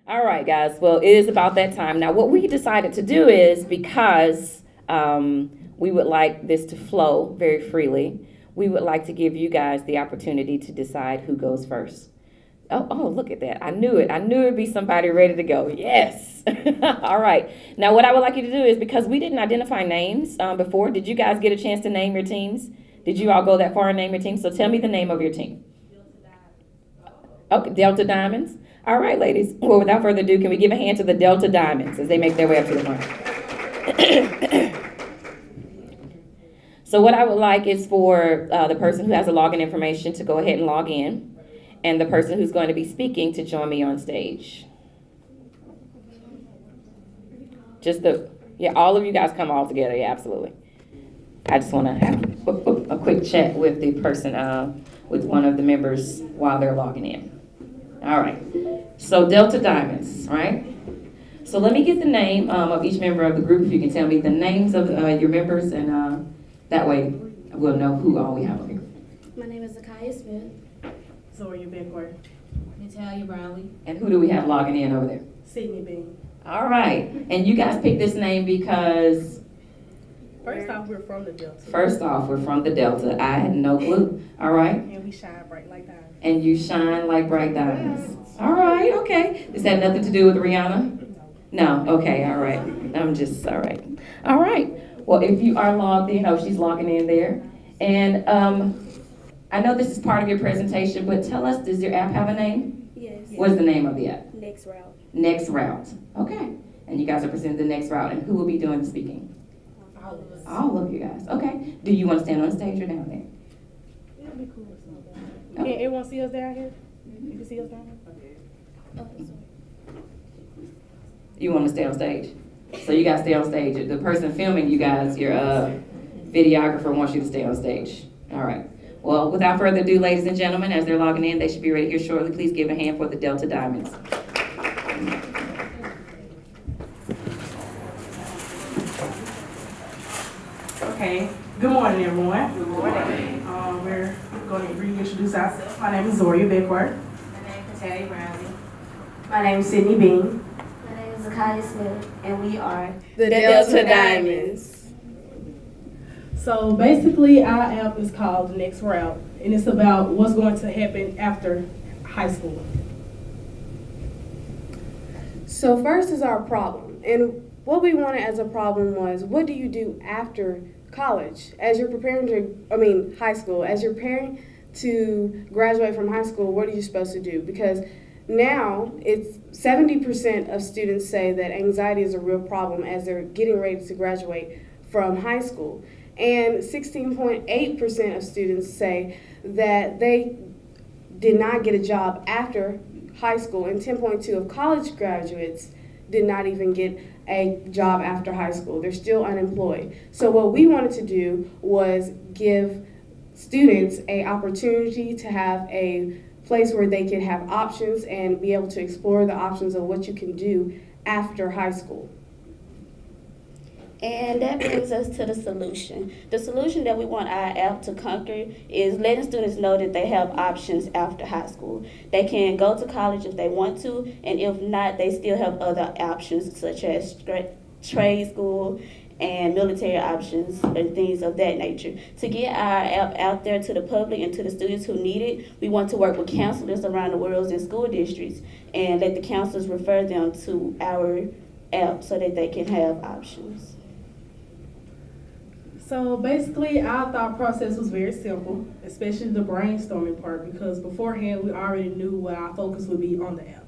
All right, guys. Well, it is about that time. Now, what we decided to do is because we would like this to flow very freely, we would like to give you guys the opportunity to decide who goes first. Oh, look at that. I knew it. I knew it'd be somebody ready to go. Yes. All right. Now, what I would like you to do is because we didn't identify names before, did you guys get a chance to name your teams? Did you all go that far and name your team? So tell me the name of your team. Okay, Delta Diamonds. All right, ladies. Well, without further ado, can we give a hand to the Delta Diamonds as they make their way up to the front? So what I would like is for the person who has the login information to go ahead and log in, and the person who's going to be speaking to join me on stage. All of you guys come all together. Yeah, absolutely. I just want to have a quick chat with the person, with one of the members while they're logging in. All right. So Delta Diamonds, right? So let me get the name of each member of the group. If you can tell me the names of your members, and that way we'll know who all we have up here. My name is Zakiah Smith. Zoria Beckworth. Natalia Brownlee. And who do we have logging in over there? Sydney Bean. All right. And you guys picked this name because? First off, we're from the Delta. First off, we're from the Delta. I had no clue. All right. And we shine bright like diamonds. And you shine like bright diamonds. All right, okay. Does that have nothing to do with Rihanna? No, okay, all right. All right. All right. Well, if you are logged in, she's logging in there. And I know this is part of your presentation, but tell us, does your app have a name? Yes. What's the name of the app? Next route. Next Route. Okay. And you guys are presenting the Next Route. And who will be doing the speaking? All of us. All of you guys. Okay. Do you want to stand on stage or down there? It'll be cool. Can everyone see us down here? You can see us down here? Oh, sorry. You want to stay on stage? So you guys stay on stage. The person filming you guys, your videographer wants you to stay on stage. All right. Well, without further ado, ladies and gentlemen, as they're logging in, they should be ready here shortly. Please give a hand for the Delta Diamonds. Okay. Good morning, everyone. Good morning. We're going to reintroduce ourselves. My name is Zoria Beckworth. My name is Natalia Brownlee. My name is Sydney Bean. My name is Zakiah Smith, and we are The Delta Diamonds. So basically, our app is called The Next Route, and it's about what's going to happen after high school. So first is our problem. And what we wanted as a problem was, what do you do after college? As you're preparing to, high school, as you're preparing to graduate from high school, what are you supposed to do? Because now it's 70% of students say that anxiety is a real problem as they're getting ready to graduate from high school. And 16.8% of students say that they did not get a job after high school, and 10.2% of college graduates did not even get a job after high school. They're still unemployed. So what we wanted to do was give students an opportunity to have a place where they can have options and be able to explore the options of what you can do after high school. And that brings us to the solution. The solution that we want our app to conquer is letting students know that they have options after high school. They can go to college if they want to, and if not, they still have other options such as trade school and military options and things of that nature. To get our app out there to the public and to the students who need it, we want to work with counselors around the world in school districts and let the counselors refer them to our app so that they can have options. So basically, our thought process was very simple, especially the brainstorming part, because beforehand we already knew what our focus would be on the app.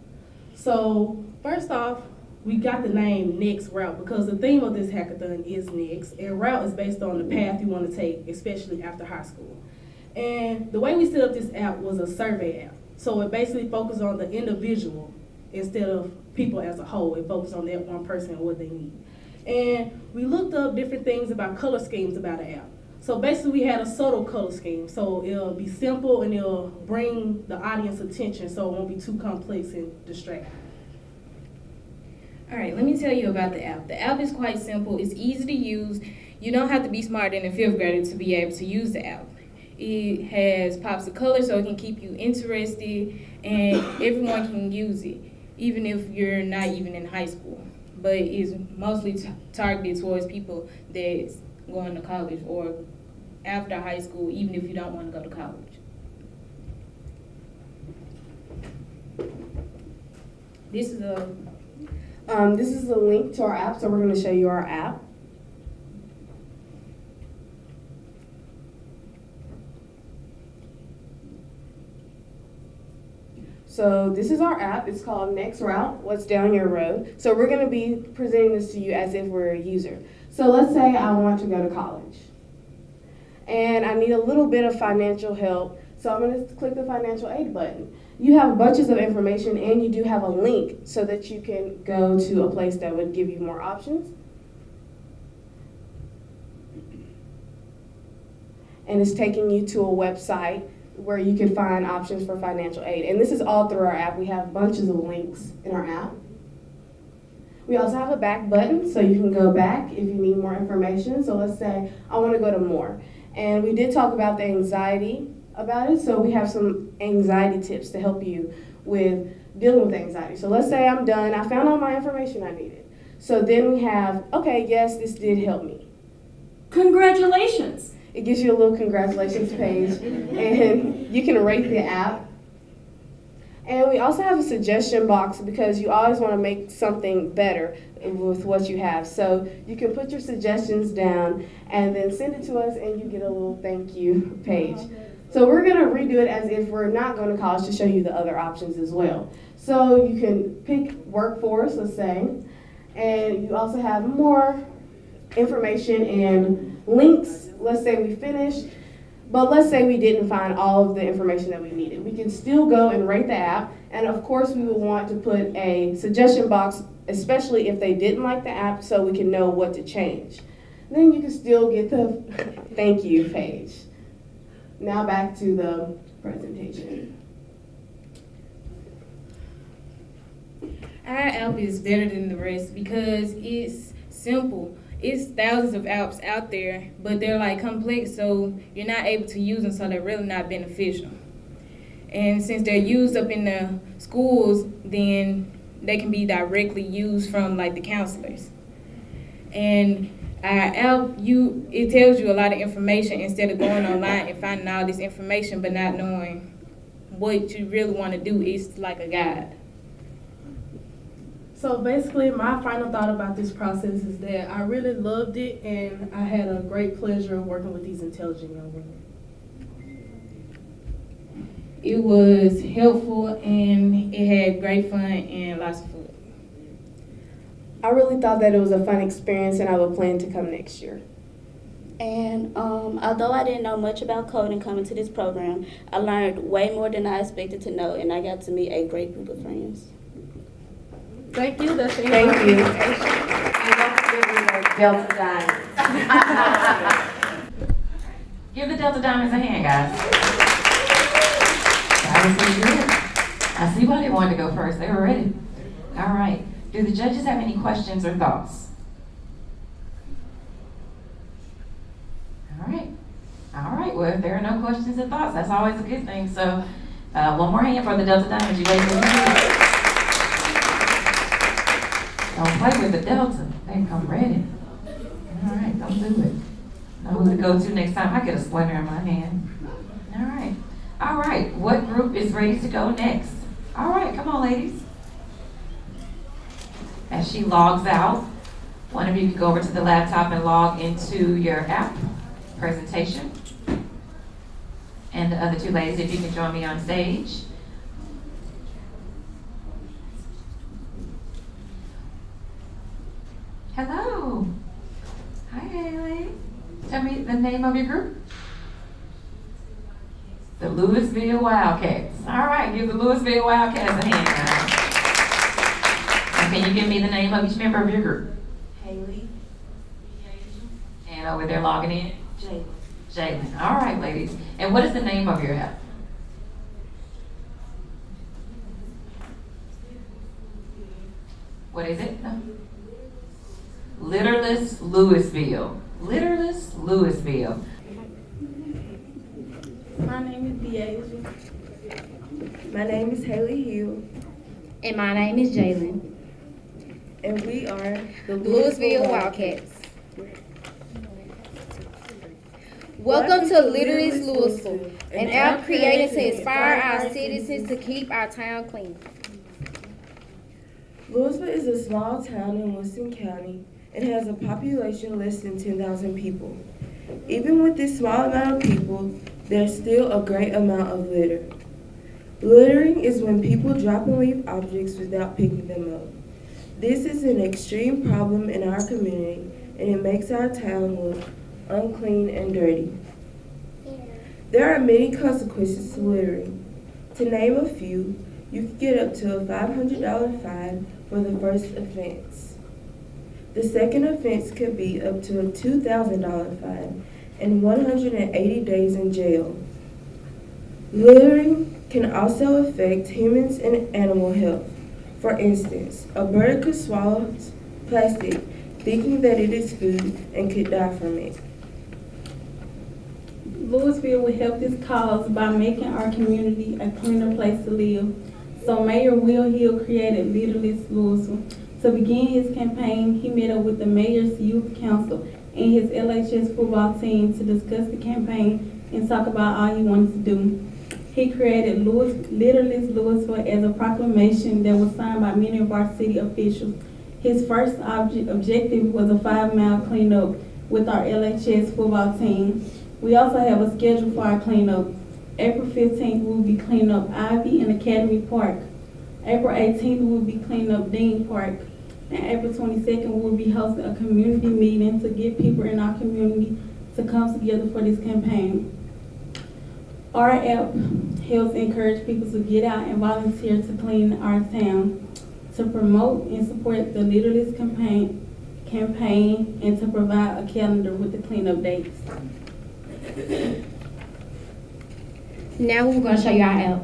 So first off, we got the name Next Route because the theme of this hackathon is next, and route is based on the path you want to take, especially after high school. And the way we set up this app was a survey app. So it basically focused on the individual instead of people as a whole. It focused on that one person and what they need. And we looked up different things about color schemes about the app. So basically we had a subtle color scheme. So it'll be simple and it'll bring the audience attention so it won't be too complex and distracting. All right, let me tell you about the app. The app is quite simple. It's easy to use. You don't have to be smarter than a fifth grader to be able to use the app. It has pops of color so it can keep you interested and everyone can use it. even if you're not even in high school. But it's mostly targeted towards people that's going to college or after high school, even if you don't want to go to college. This is a This is the link to our app, so we're going to show you our app. So this is our app. It's called Next Route, What's Down Your Road. So we're going to be presenting this to you as if we're a user. So let's say I want to go to college. And I need a little bit of financial help. So I'm going to click the financial aid button. You have bunches of information and you do have a link so that you can go to a place that would give you more options. And it's taking you to a website where you can find options for financial aid. And this is all through our app. We have bunches of links in our app. We also have a back button, so you can go back if you need more information. So let's say I want to go to more. And we did talk about the anxiety about it, so we have some anxiety tips to help you with dealing with anxiety. So let's say I'm done, I found all my information I needed. So then we have, okay, yes, this did help me. Congratulations! It gives you a little congratulations page, and you can rate the app. And we also have a suggestion box because you always want to make something better with what you have. So you can put your suggestions down and then send it to us and you get a little thank you page. So we're going to redo it as if we're not going to college to show you the other options as well. So you can pick workforce, let's say, and you also have more information and links. Let's say we finished, but let's say we didn't find all of the information that we needed. We can still go and rate the app, and of course we will want to put a suggestion box, especially if they didn't like the app, so we can know what to change. Then you can still get the thank you page. Now back to the presentation. Our app is better than the rest because it's simple. It's thousands of apps out there, but they're like complex, so you're not able to use them, so they're really not beneficial. And since they're used up in the schools, then they can be directly used from like the counselors. And our app, it tells you a lot of information instead of going online and finding all this information but not knowing what you really want to do. It's like a guide. So basically, my final thought about this process is that I really loved it, and I had a great pleasure of working with these intelligent young women. It was helpful, and it had great fun and lots of food. I really thought that it was a fun experience, and I would plan to come next year. And although I didn't know much about coding coming to this program, I learned way more than I expected to know, and I got to meet a great group of friends. Thank you. That's the end Thank of my you. presentation. And don't forget we were Delta Diamonds. Give the Delta Diamonds a hand, guys. That was pretty good. I see why they wanted to go first. They were ready. All right. Do the judges have any questions or thoughts? All right. All right. Well, if there are no questions and thoughts, that's always a good thing. So, one more hand for the Delta Diamonds. You ready for the Don't play with the Delta. They come ready. All right, don't do it. Know who to go to next time. I get a splinter in my hand. All right. All right, what group is ready to go next? All right, come on, ladies. As she logs out, one of you can go over to the laptop and log into your app presentation. And the other two ladies, if you can join me on stage. Hello. Hi, Haley. Tell me the name of your group. The Louisville Wildcats. All right, give the Louisville Wildcats a hand, guys. And can you give me the name of each member of your group? Haley. And over there logging in? Jalen. Jalen. All right, ladies. And what is the name of your app? What is it? Litterless Louisville. Litterless Louisville. My name is Deasia. My name is Haley Hill. And my name is Jalen. And we are the Louisville Wildcats. Welcome to Literacy Louisville, an app created to inspire our citizens to keep our town clean. Louisville is a small town in Winston County and has a population less than 10,000 people. Even with this small amount of people, there's still a great amount of litter. Littering is when people drop and leave objects without picking them up. This is an extreme problem in our community, and it makes our town look unclean and dirty. There are many consequences to littering. To name a few, you could get up to a $500 fine for the first offense. The second offense could be up to a $2,000 fine and 180 days in jail. Littering can also affect humans and animal health. For instance, a bird could swallow plastic thinking that it is food and could die from it. Louisville will help this cause by making our community a cleaner place to live. So Mayor Will Hill created Literacy Louisville. To begin his campaign, he met up with the mayor's youth council and his LHS football team to discuss the campaign and talk about all he wanted to do. He created Literacy Louisville as a proclamation that was signed by many of our city officials. His first objective was a 5-mile cleanup with our LHS football team. We also have a schedule for our cleanup. April 15th, we'll be cleaning up Ivy and Academy Park. April 18th, we'll be cleaning up Dean Park. And April 22nd, we'll be hosting a community meeting to get people in our community to come together for this campaign. Our app helps encourage people to get out and volunteer to clean our town, to promote and support the Literacy campaign, and to provide a calendar with the cleanup dates. Now we're going to show you our app.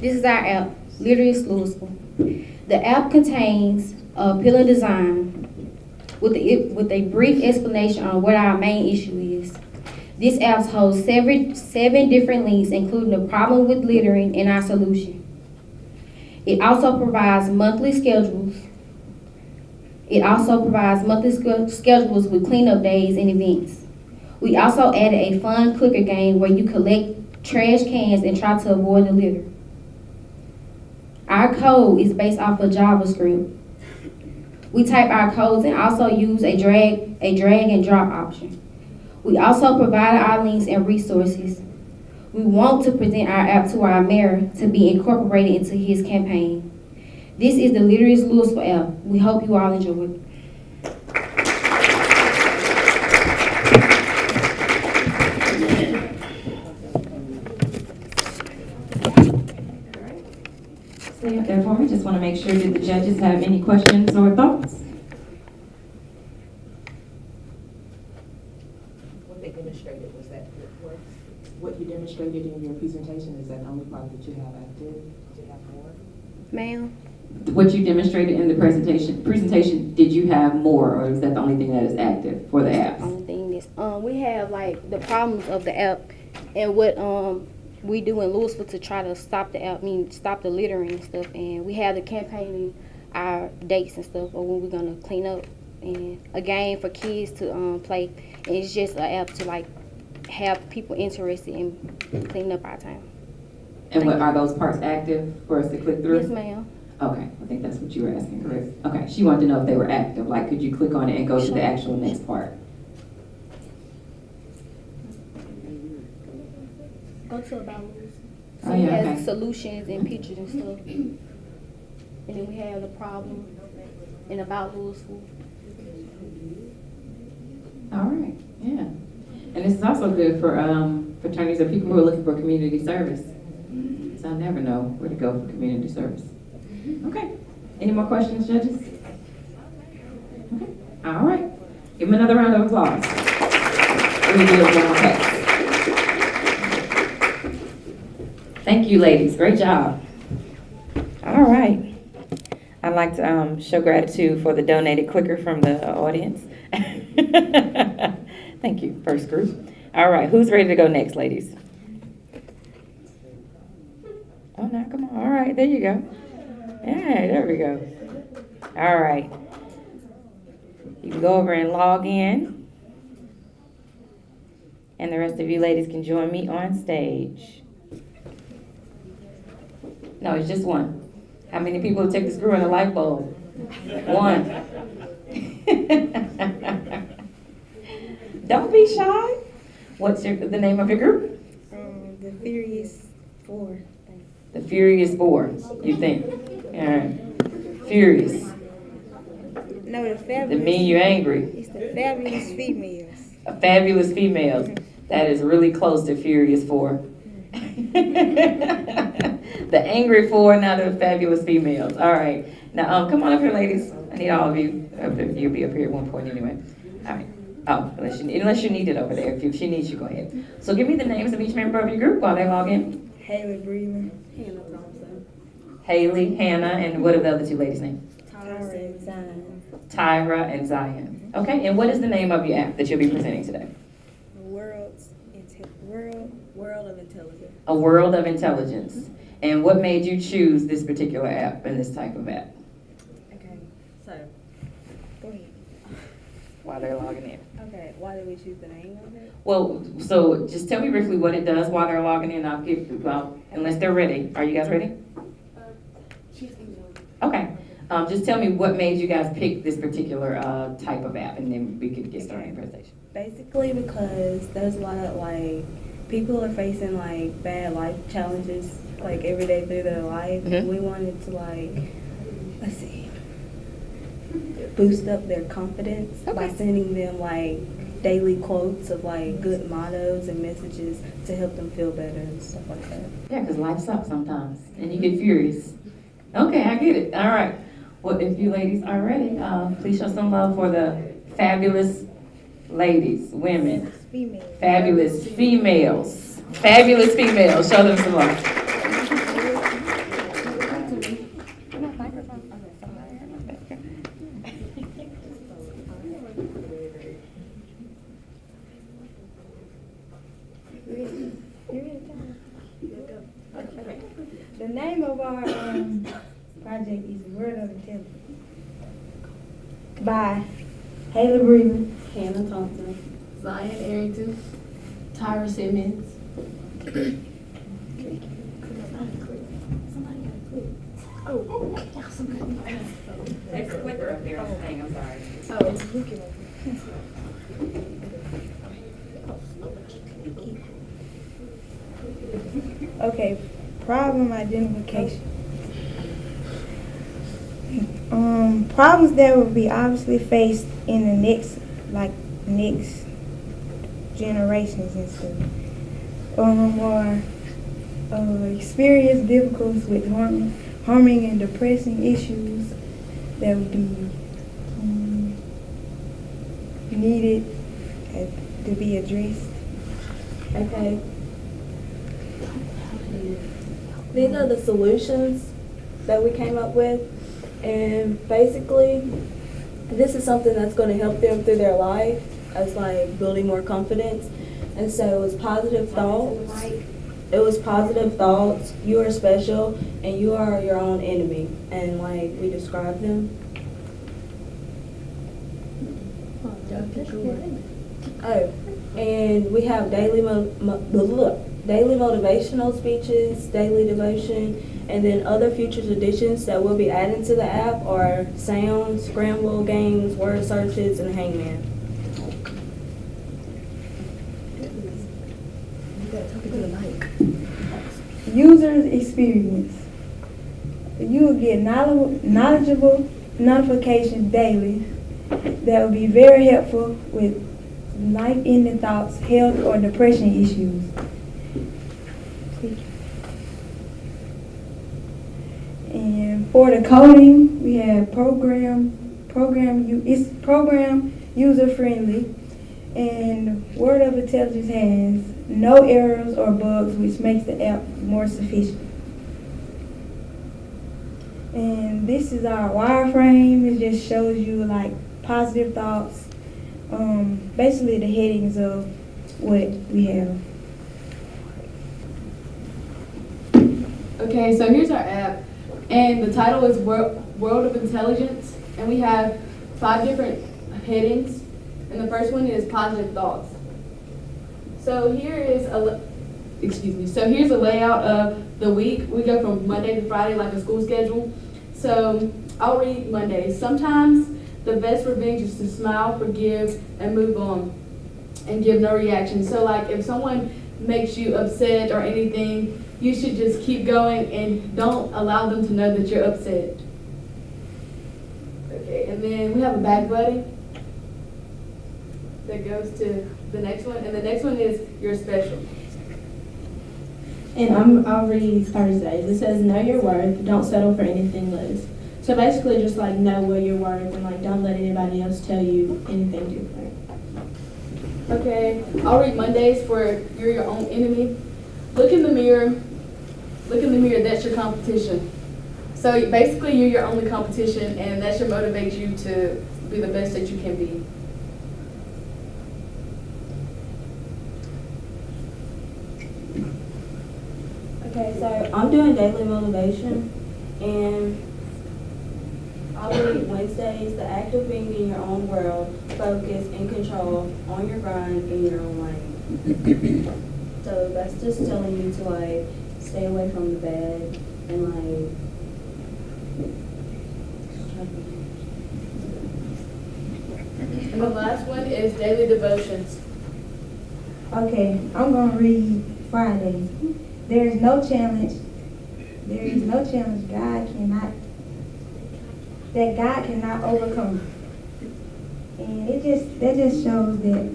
This is our app, Literacy Louisville. The app contains a pillar design with a brief explanation on what our main issue is. This app holds seven different links, including the problem with littering and our solution. It also provides monthly schedules. Schedules with cleanup days and events. We also added a fun clicker game where you collect trash cans and try to avoid the litter. Our code is based off of JavaScript. We type our codes and also use a drag and drop option. We also provide our links and resources. We want to present our app to our mayor to be incorporated into his campaign. This is the Literacy Louisville app. We hope you all enjoy it. Stay up there for me. Just want to make sure that the judges have any questions or thoughts. What they demonstrated, was that what you demonstrated in your presentation, is that the only part that you have active? Do you have more? Ma'am? What you demonstrated in the presentation, did you have more, or is that the only thing that is active for the apps? Only thing is, we have like the problems of the app and what we do in Louisville to try to stop the app, stop the littering and stuff. And we have the campaign, our dates and stuff, or when we're gonna clean up, and a game for kids to play. And it's just an app to like have people interested in cleaning up our town. And what are those parts active for us to click through? Yes, ma'am. Okay, I think that's what you were asking, correct? Okay, she wanted to know if they were active. Like, could you click on it and go to the actual next part? Go to about Louisville. So Oh, it yeah, has okay. solutions and pictures and stuff. And then we have the problem and about Louisville. All right, yeah. And this is also good for fraternities or people who are looking for community service. So I never know where to go for community service. Okay. Any more questions, judges? Okay. All right. Give them another round of applause. Let me do it one more time. Thank you, ladies. Great job. All right. I'd like to show gratitude for the donated clicker from the audience. Thank you, first group. All right, who's ready to go next, ladies? Oh, no, come on. All right, there you go. Yeah, there we go. All right. You can go over and log in. And the rest of you ladies can join me on stage. No, it's just one. How many people take the screw in a light bulb? One. Don't be shy. What's the name of your group? The Furious Four. The Furious Four, you think? All right. Furious. No, the Fabulous. That mean you're angry. It's the Fabulous Females. Fabulous Females. That is really close to Furious Four. The Angry Four, now the Fabulous Females. All right. Now, come on up here, ladies. I need all of you. You'll be up here at one point anyway. All right. Oh, unless you need it over there. If she needs you, go ahead. So give me the names of each member of your group while they log in. Haley Breeden. Hannah Thompson. Haley, Hannah, and what are the other two ladies' names? Tyra and Zion. Tyra and Zion. Okay, and what is the name of your app that you'll be presenting today? World of Intelligence. A World of Intelligence. And what made you choose this particular app and this type of app? Okay, so, go ahead. While they're logging in. Okay, why did we choose the name of it? Well, so just tell me briefly what it does while they're logging in. I'll give, well, unless they're ready. Are you guys ready? Okay. Just tell me what made you guys pick this particular type of app, and then we could get started in the presentation. Basically because there's a lot of, people are facing, bad life challenges, every day through their life. Mm-hmm. We wanted to, boost up their confidence by sending them, daily quotes of, good mottos and messages to help them feel better and stuff like that. Yeah, because life sucks sometimes, and you get furious. Okay, I get it. All right. Well, if you ladies are ready, please show some love for the fabulous ladies, women. Fabulous females. Fabulous females. Show them some love. The name of our project is World of Intelligence by Haley Breeden, Hannah Thompson, Zion Arrington, Tyra Simmons. There's a clicker up there on the thing, I'm sorry. Okay, problem identification. Problems that will be obviously faced in the next generations and stuff. Or experience difficulties with harming and depressing issues that would be needed to be addressed. Okay. These are the solutions that we came up with, and basically this is something that's going to help them through their life as building more confidence. And so it was positive thoughts. It was positive thoughts. You are special and you are your own enemy, and we described them. Oh, and we have daily motivational speeches, daily devotion, and then other features additions that we'll be adding to the app are sounds, scramble games, word searches, and hangman. User's experience. You will get knowledgeable notifications daily that will be very helpful with life-ending thoughts, health, or depression issues. And for the coding, we have it's program user friendly, and Word of Intelligence has no errors or bugs, which makes the app more sufficient. And this is our wireframe. It just shows you like positive thoughts, basically the headings of what we have. Okay, so here's our app, and the title is World of Intelligence, and we have 5 different headings, and the first one is positive thoughts. So here is here's a layout of the week. We go from Monday to Friday like a school schedule. So I'll read Mondays. Sometimes the best revenge is to smile, forgive, and move on, and give no reaction. So like if someone makes you upset or anything, you should just keep going and don't allow them to know that you're upset. Okay, and then we have a back buddy that goes to the next one, and the next one is you're special. And I'll read Thursdays. It says, know your worth, don't settle for anything less. So basically just like know what you're worth and like don't let anybody else tell you anything different. Okay, I'll read Mondays for you're your own enemy. Look in the mirror, that's your competition. So basically you're your only competition, and that should motivate you to be the best that you can be. Okay, so I'm doing daily motivation, and I'll read Wednesdays, the act of being in your own world, focus and control, on your grind, in your own lane. So that's just telling you to like stay away from the bad and like And the last one is daily devotions. Okay, I'm gonna read Fridays. There is no challenge God cannot overcome. And that just shows that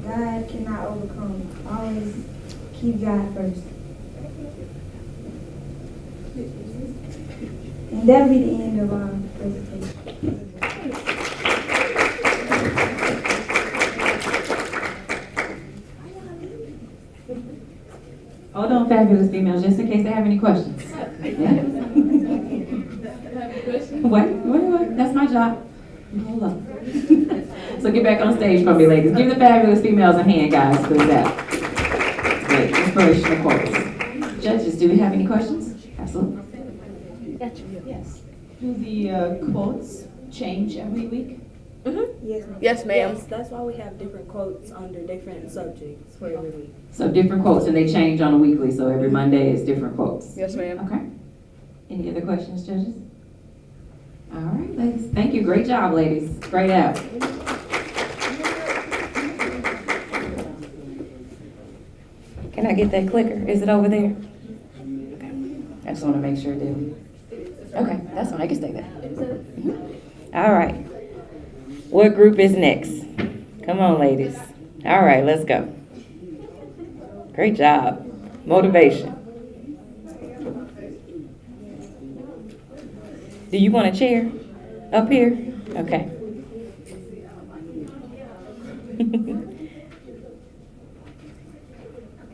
God cannot overcome. Always keep God first. And that'll be the end of our presentation. Hold on, fabulous females, just in case they have any questions. Yeah. Wait, that's my job. Hold on. So get back on stage for me, ladies. Give the fabulous females a hand, guys, for that. Great, inspirational quotes. Judges, do we have any questions? Absolutely. Yes. Do the quotes change every week? Yes, ma'am. Yes, that's why we have different quotes under different subjects for every week. So different quotes, and they change on a weekly, so every Monday is different quotes. Yes, ma'am. Okay. Any other questions, judges? All right, ladies. Thank you. Great job, ladies. Great app. Can I get that clicker? Is it over there? Okay. I just want to make sure it did. Okay, that's fine. I can stay there. All right. What group is next? Come on, ladies. All right, let's go. Great job. Motivation. Do you want a chair up here? Okay.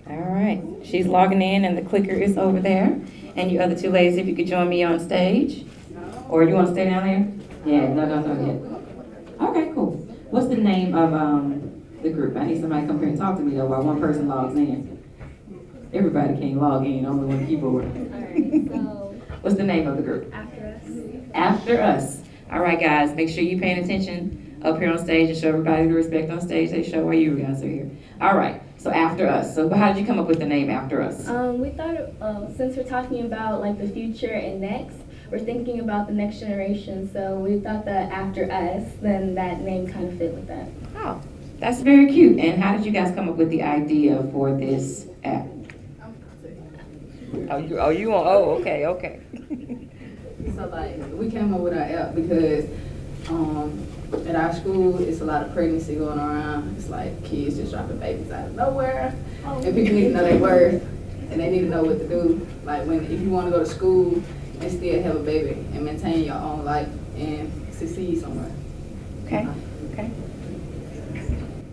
All right. She's logging in, and the clicker is over there. And you other two ladies, if you could join me on stage. Or you want to stay down there? Yeah, no, yet. Okay, cool. What's the name of the group? I need somebody to come here and talk to me, though, while one person logs in. Everybody can't log in, only one keyboard. All right, so What's the name of the group? after us. After Us. All right, guys, make sure you're paying attention up here on stage and show everybody the respect on stage they show while you guys are here. All right, so After Us. So how did you come up with the name After Us? We thought since we're talking about like the future and next, we're thinking about the next generation. So we thought that After Us, then that name kind of fit with that. Oh, that's very cute. And how did you guys come up with the idea for this app? Okay. So like we came up with our app because at our school it's a lot of pregnancy going around. It's like kids just dropping babies out of nowhere, and people need to know their worth, and they need to know what to do. Like if you want to go to school and still have a baby and maintain your own life and succeed somewhere. Okay.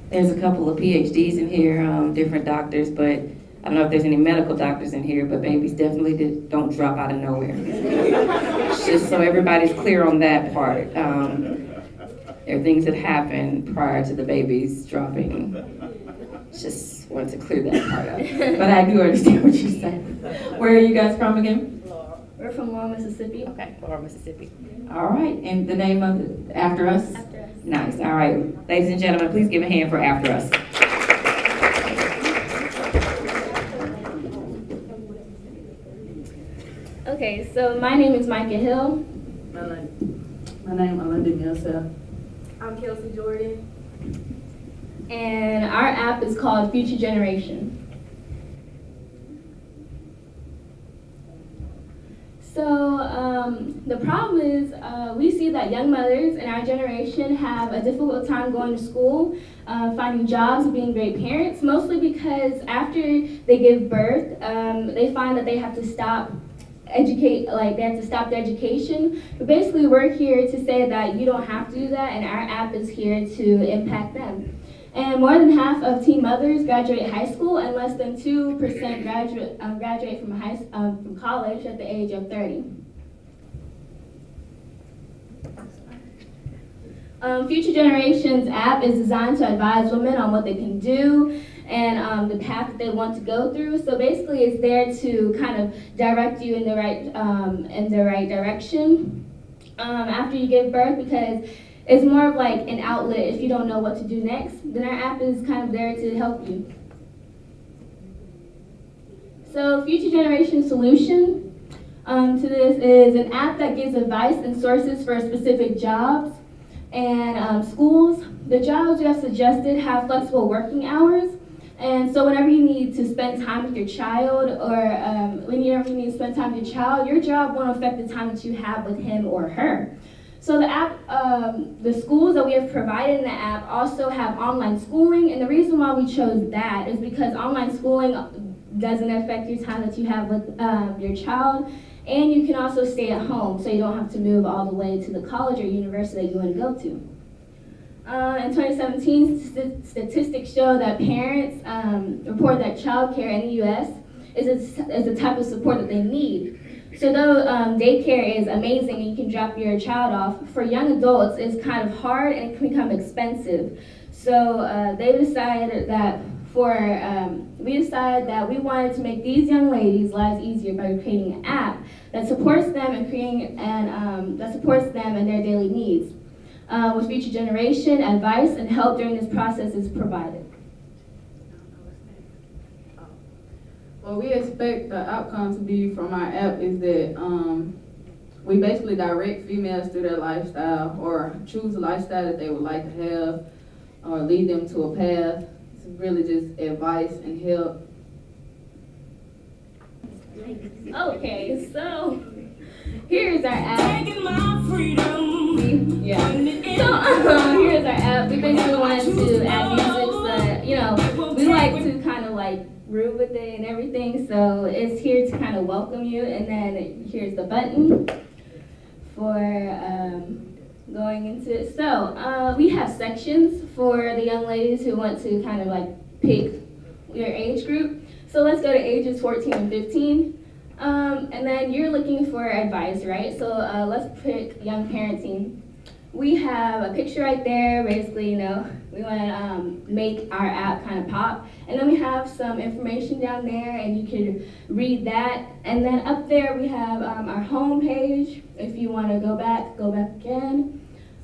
There's a couple of PhDs in here, different doctors, but I don't know if there's any medical doctors in here, but babies definitely don't drop out of nowhere. Just so everybody's clear on that part. There are things that happen prior to the babies dropping. Just wanted to clear that part up. But I do understand what you're saying. Where are you guys from again? We're from Laurel, Mississippi. Okay, Laurel, Mississippi. All right, and the name of it, After Us? After Us. Nice, all right. Ladies and gentlemen, please give a hand for After Us. Okay, so my name is Micah Hill. My name is Alinda Millsap. I'm Kelsey Jordan. And our app is called Future Generation. So the problem is we see that young mothers in our generation have a difficult time going to school, finding jobs, being great parents, mostly because after they give birth, they find that they have to stop they have to stop their education. But basically we're here to say that you don't have to do that, and our app is here to impact them. And more than half of teen mothers graduate high school, and less than 2% graduate from college at the age of 30. Future Generations app is designed to advise women on what they can do and the path that they want to go through. So basically, it's there to kind of direct you in the right direction after you give birth, because it's more of like an outlet. If you don't know what to do next, then our app is kind of there to help you. So Future Generation solution to this is an app that gives advice and sources for specific jobs and schools. The jobs we have suggested have flexible working hours. And so whenever you need to spend time with your child, or whenever you need to spend time with your child, your job won't affect the time that you have with him or her. So the app, the schools that we have provided in the app also have online schooling, and the reason why we chose that is because online schooling doesn't affect your time that you have with your child, and you can also stay at home, so you don't have to move all the way to the college or university that you want to go to. In 2017, statistics show that parents report that childcare in the U.S. is a type of support that they need. So though daycare is amazing and you can drop your child off, for young adults it's kind of hard and it can become expensive. So they decided that we decided that we wanted to make these young ladies' lives easier by creating an app that supports them and that supports them in their daily needs. With Future Generation, advice and help during this process is provided. What we expect the outcome to be from our app is that we basically direct females through their lifestyle, or choose a lifestyle that they would like to have, or lead them to a path. It's really just advice and help. Okay, so here's our app. Yeah. So here's our app. We basically wanted to add music so that, we like to kind of like groove with it and everything. So it's here to kind of welcome you. And then here's the button for going into it. So we have sections for the young ladies who want to kind of like pick your age group. So let's go to ages 14 and 15. And then you're looking for advice, right? So let's pick young parenting. We have a picture right there. Basically, we want to make our app kind of pop. And then we have some information down there, and you can read that. And then up there we have our home page. If you want to go back again.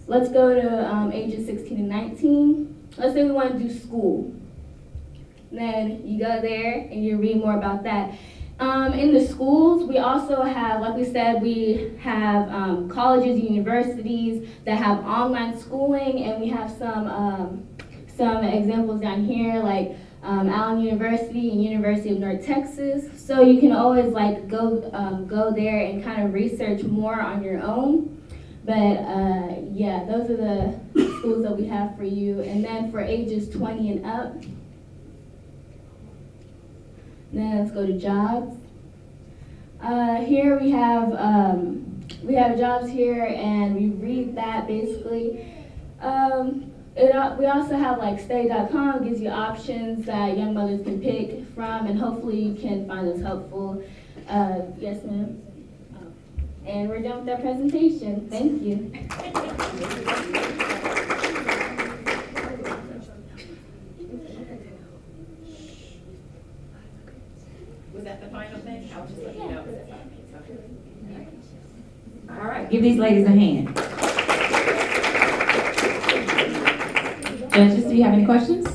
Let's go to ages 16 and 19. Let's say we want to do school. Then you go there and you read more about that. In the schools, we also have, like we said, we have colleges, universities that have online schooling, and we have some examples down here, like Allen University and University of North Texas. So you can always like go there and kind of research more on your own. But yeah, those are the schools that we have for you. And then for ages 20 and up, then let's go to jobs. Here we have jobs here, and we read that basically. We also have like stay.com, gives you options that young mothers can pick from, and hopefully you can find this helpful. Yes, ma'am. And we're done with our presentation. Thank you. Was that the final thing? I was just letting you know. All right, give these ladies a hand. Judges, do you have any questions?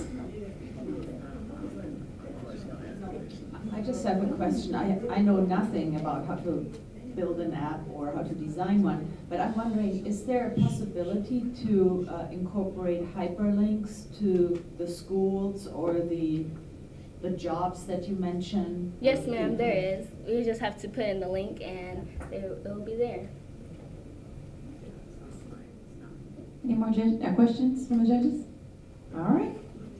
I just have a question. I know nothing about how to build an app or how to design one, but I'm wondering, is there a possibility to incorporate hyperlinks to the schools or the jobs that you mentioned? Yes, ma'am, there is. You just have to put in the link and it will be there. Any more questions from the judges? All right.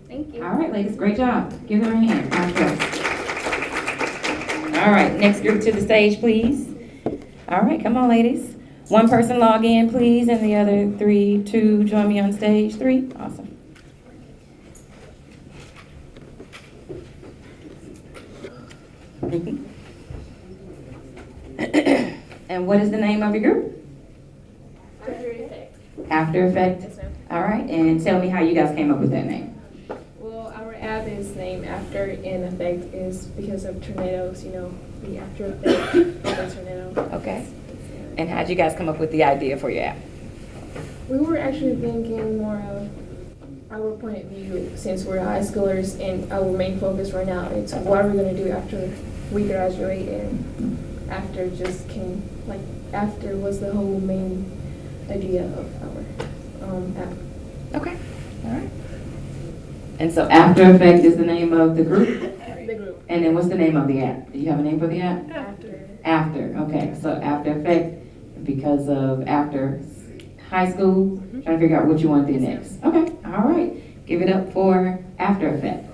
Thank you. All right, ladies, great job. Give them a hand. All right, next group to the stage, please. All right, come on, ladies. One person log in, please, and the other two join me on stage. 3, awesome. And what is the name of your group? After Effect. After Effect. Yes, ma'am. All right, and tell me how you guys came up with that name. Well, our app is named after, and effect is because of tornadoes, the after effect of a tornado. Okay. And how'd you guys come up with the idea for your app? We were actually thinking more of our point of view since we're high schoolers, and our main focus right now is what are we going to do after we graduate, and after just came, after was the whole main idea of our app. Okay. All right. And so After Effect is the name of the group? The group. And then what's the name of the app? Do you have a name for the app? After. Okay. So After Effect, because of after high school, trying to figure out what you want to do next. Okay. All right. Give it up for After Effect.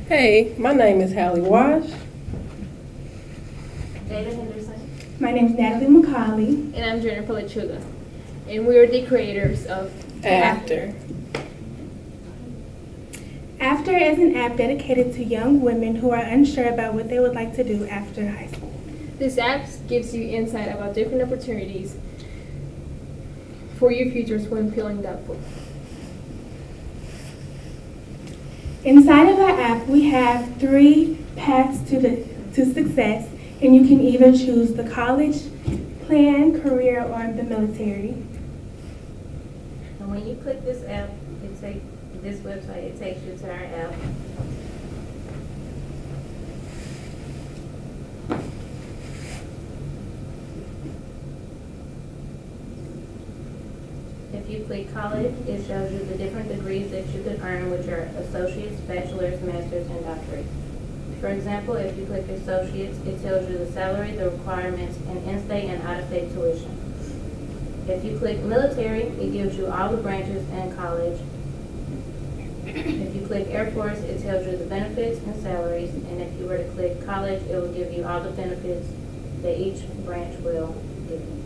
Hey, my name is Hallie Wash. David Henderson. My name is Natalie McCauley. And I'm Jennifer Lechuga. And we are the creators of After. After is an app dedicated to young women who are unsure about what they would like to do after high school. This app gives you insight about different opportunities for your futures when feeling doubtful. Inside of our app, we have 3 paths to success, and you can either choose the college plan, career, or the military. And when you click this app, this website, it takes you to our app. If you click college, it shows you the different degrees that you could earn, which are associates, bachelor's, master's, and doctorates. For example, if you click associates, it tells you the salary, the requirements, and in-state and out-of-state tuition. If you click military, it gives you all the branches and college. If you click Air Force, it tells you the benefits and salaries. And if you were to click college, it will give you all the benefits that each branch will give you.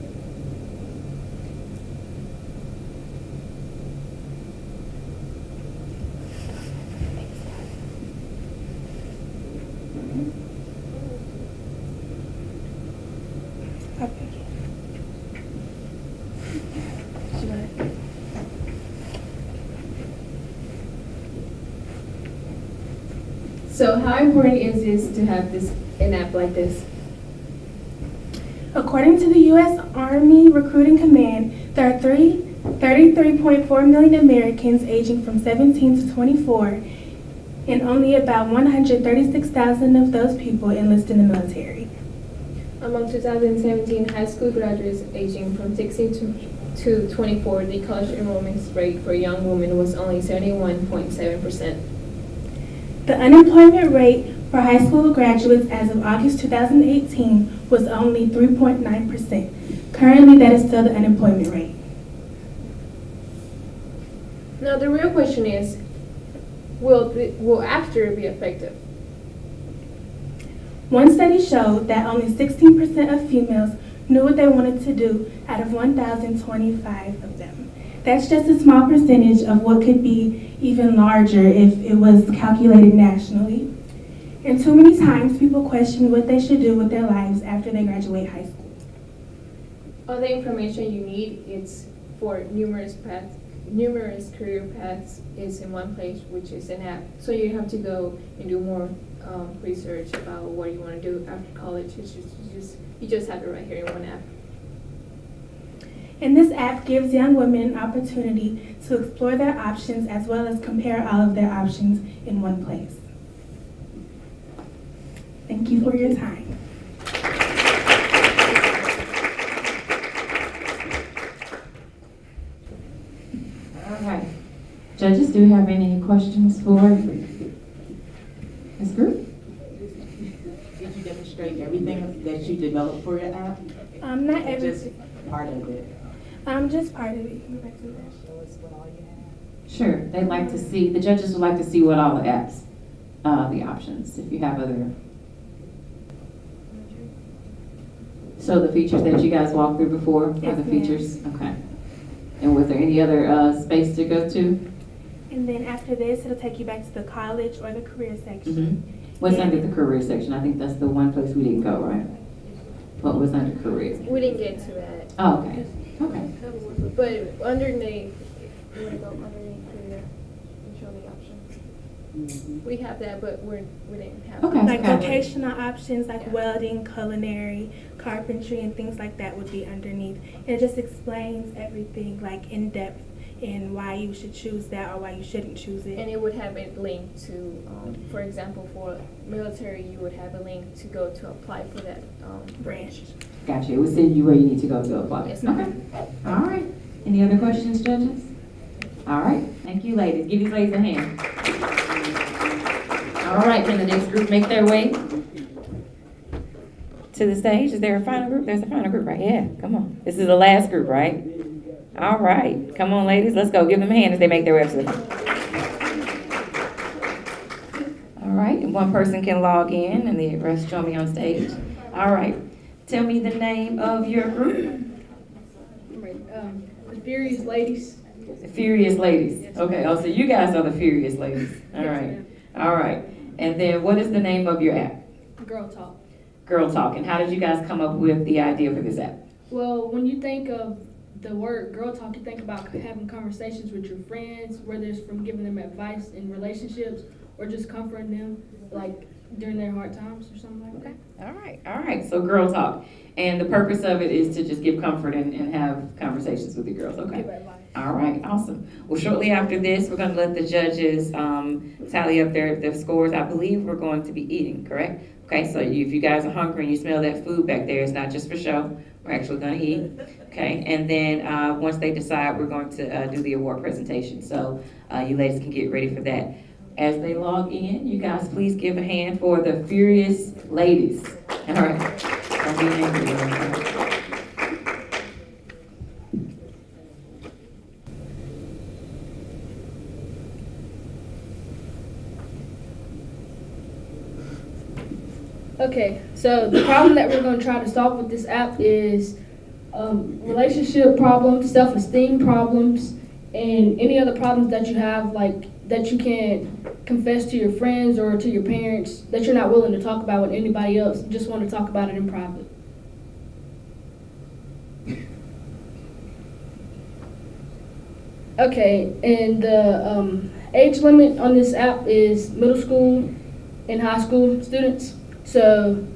So how important is this to have an app like this? According to the U.S. Army Recruiting Command, there are 33.4 million Americans aging from 17 to 24, and only about 136,000 of those people enlist in the military. Among 2017 high school graduates aging from 16 to 24, the college enrollment rate for young women was only 71.7%. The unemployment rate for high school graduates as of August 2018 was only 3.9%. Currently, that is still the unemployment rate. Now the real question is, will after be effective? One study showed that only 16% of females knew what they wanted to do out of 1,025 of them. That's just a small percentage of what could be even larger if it was calculated nationally. And too many times people question what they should do with their lives after they graduate high school. All the information you need, it's for numerous career paths is in one place, which is an app. So you have to go and do more research about what you want to do after college. You just have it right here in one app. And this app gives young women an opportunity to explore their options as well as compare all of their options in one place. Thank you for your time. All right. Judges, do you have any questions for this group? Did you demonstrate everything that you developed for your app? Not everything. Just part of it. Just part of it. Sure. They'd like to see, the judges would like to see what all the apps, the options, if you have other. So the features that you guys walked through before are the features? Okay. And was there any other space to go to? And then after this, it'll take you back to the college or the career section. What's under the career section? I think that's the one place we didn't go, right? What was under career? We didn't get to that. Oh, okay. Okay. But underneath, you want to go underneath career and show the options. We have that, but we didn't have Like vocational options like welding, culinary, carpentry, and things like that would be underneath. It just explains everything like in depth and why you should choose that or why you shouldn't choose it. And it would have a link to, for example, for military, you would have a link to go to apply for that branch. Gotcha. It would send you where you need to go to apply. Yes, okay. All right. Any other questions, judges? All right. Thank you, ladies. Give these ladies a hand. All right. Can the next group make their way to the stage? Is there a final group? There's a final group, right? Yeah. Come on. This is the last group, right? All right. Come on, ladies. Let's go. Give them a hand as they make their way up to the front. All right. And one person can log in and the rest join me on stage. All right. Tell me the name of your group. The Furious Ladies. The Furious Ladies. Okay. Oh, so you guys are the Furious Ladies. All right. All right. And then what is the name of your app? Girl Talk. Girl Talk. And how did you guys come up with the idea for this app? Well, when you think of the word Girl Talk, you think about having conversations with your friends, whether it's from giving them advice in relationships or just comforting them, like during their hard times or something like that. All right. All right. So Girl Talk. And the purpose of it is to just give comfort and have conversations with the girls. Okay. All right. Awesome. Well, shortly after this, we're going to let the judges tally up their scores. I believe we're going to be eating, correct? Okay. So if you guys are hungry and you smell that food back there, it's not just for show. We're actually going to eat. Okay. And then once they decide, we're going to do the award presentation. So you ladies can get ready for that. As they log in, you guys please give a hand for the Furious Ladies. All right. Don't be angry. Okay, so the problem that we're going to try to solve with this app is relationship problems, self-esteem problems, and any other problems that you have, like that you can't confess to your friends or to your parents, that you're not willing to talk about with anybody else. You just want to talk about it in private. Okay, and the age limit on this app is middle school and high school students. So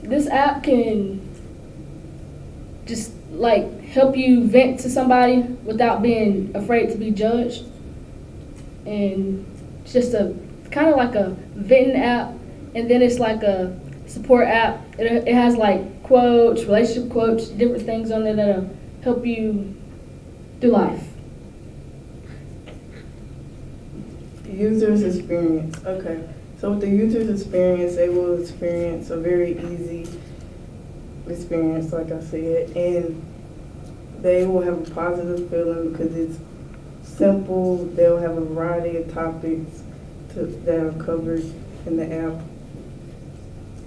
this app can just like help you vent to somebody without being afraid to be judged. And it's just a kind of like a venting app, and then it's like a support app. It has like quotes, relationship quotes, different things on there that'll help you through life. User's experience. Okay. So with the user's experience, they will experience a very easy experience, like I said, and they will have a positive feeling because it's simple. They'll have a variety of topics that are covered in the app.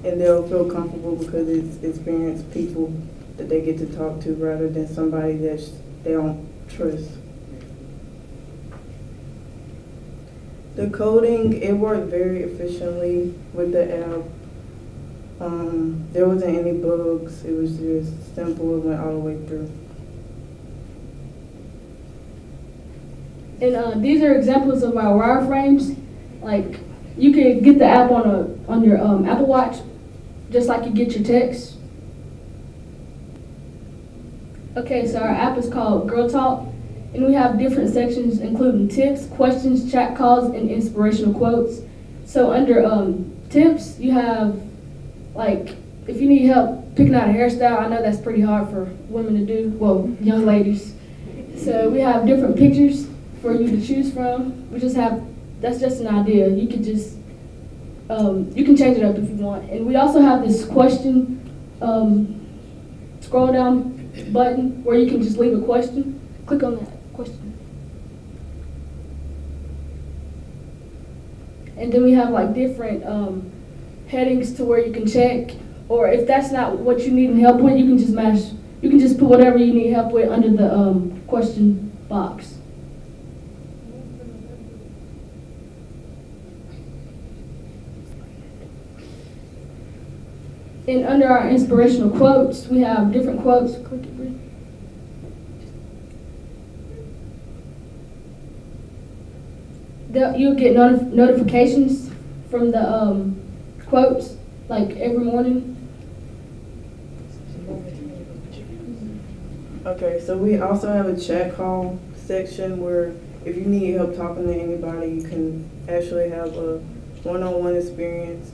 and they'll feel comfortable because it's experienced people that they get to talk to rather than somebody that they don't trust. The coding, it worked very efficiently with the app. There wasn't any bugs. It was just simple. It went all the way through. And these are examples of our wireframes. Like, you can get the app on your Apple Watch, just like you get your text. Okay, so our app is called Girl Talk, and we have different sections including tips, questions, chat calls, and inspirational quotes. So under tips, you have, like, if you need help picking out a hairstyle, I know that's pretty hard for women to do, well, young ladies. So we have different pictures for you to choose from. That's just an idea. You can just, you can change it up if you want. And we also have this question, scroll down button where you can just leave a question. Click on that question. And then we have like different headings to where you can check, or if that's not what you need help with, you can just put whatever you need help with under the question box. And under our inspirational quotes, we have different quotes. Click it, Brie. You'll get notifications from the quotes, like every morning. Okay, so we also have a chat call section where if you need help talking to anybody, you can actually have a one-on-one experience.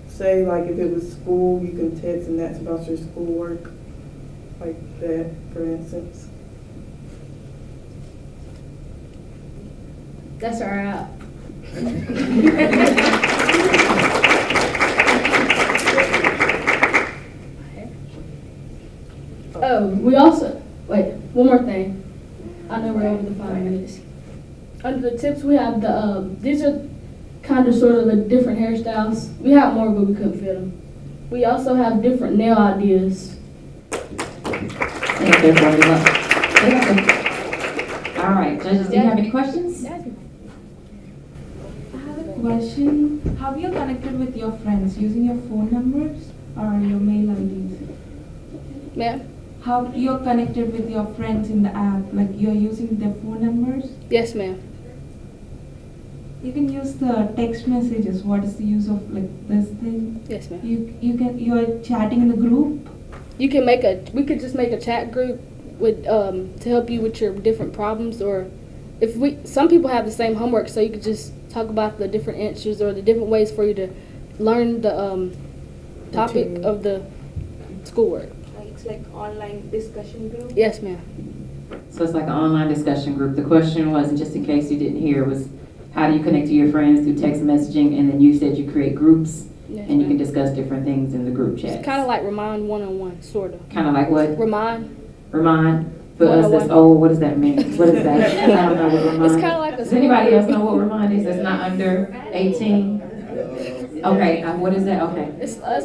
Say, like, if it was school, you can text and that's about your schoolwork, like that, for instance. That's our app. Oh, we also, wait, one more thing. I know we're over the 5 minutes. Under the tips, we have these are kind of sort of the different hairstyles. We have more, but we couldn't fit them. We also have different nail ideas. Thank you, everybody. All right, judges, do you have any questions? I have a question. How you connected with your friends? Using your phone numbers or your mail IDs? Ma'am? How you're connected with your friends in the app? Like you're using their phone numbers? Yes, ma'am. You can use the text messages. What is the use of like this thing? Yes, ma'am. You're chatting in the group. We could just make a chat group with to help you with your different problems, or some people have the same homework, so you could just talk about the different answers or the different ways for you to learn the topic of the schoolwork. It's like online discussion group? Yes, ma'am. So it's like an online discussion group. The question was, and just in case you didn't hear, was how do you connect to your friends through text messaging? And then you said you create groups, yes, and you can discuss different things in the group chat. It's kind of like Remind one-on-one, sort of. Kind of like what? Remind. For us that's old, what does that mean? What is that? I don't know what Remind. It's kind of like a. Does anybody else know what Remind is? That's not under 18? Okay, what is that? Okay. It's a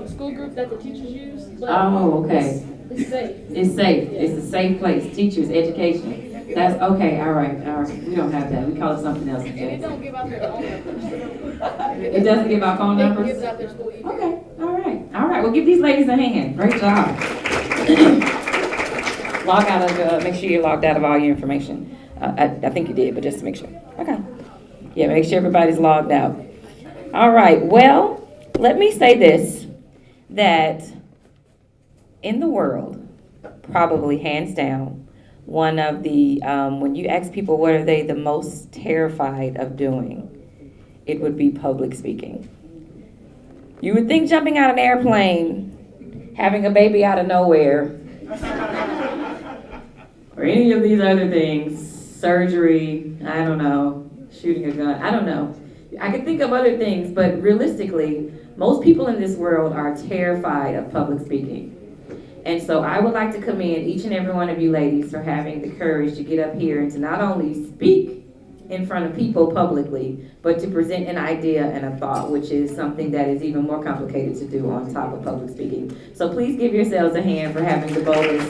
school group that the teachers use. Oh, okay. It's safe. It's safe. It's a safe place. Teachers, education. That's okay. All right. We don't have that. We call it something else. And it don't give out their phone numbers. It doesn't give out phone numbers? It gives out their school email. Okay. All right. Well, give these ladies a hand. Great job. Log out of. Make sure you're logged out of all your information. I think you did, but just to make sure. Okay. Yeah, make sure everybody's logged out. All right. Well, let me say this, that in the world, probably hands down, one of the, when you ask people what are they the most terrified of doing, it would be public speaking. You would think jumping out of an airplane, having a baby out of nowhere, or any of these other things, surgery, I don't know, shooting a gun, I don't know. I could think of other things, but realistically, most people in this world are terrified of public speaking. And so I would like to commend each and every one of you ladies for having the courage to get up here and to not only speak in front of people publicly, but to present an idea and a thought, which is something that is even more complicated to do on top of public speaking. So please give yourselves a hand for having the boldness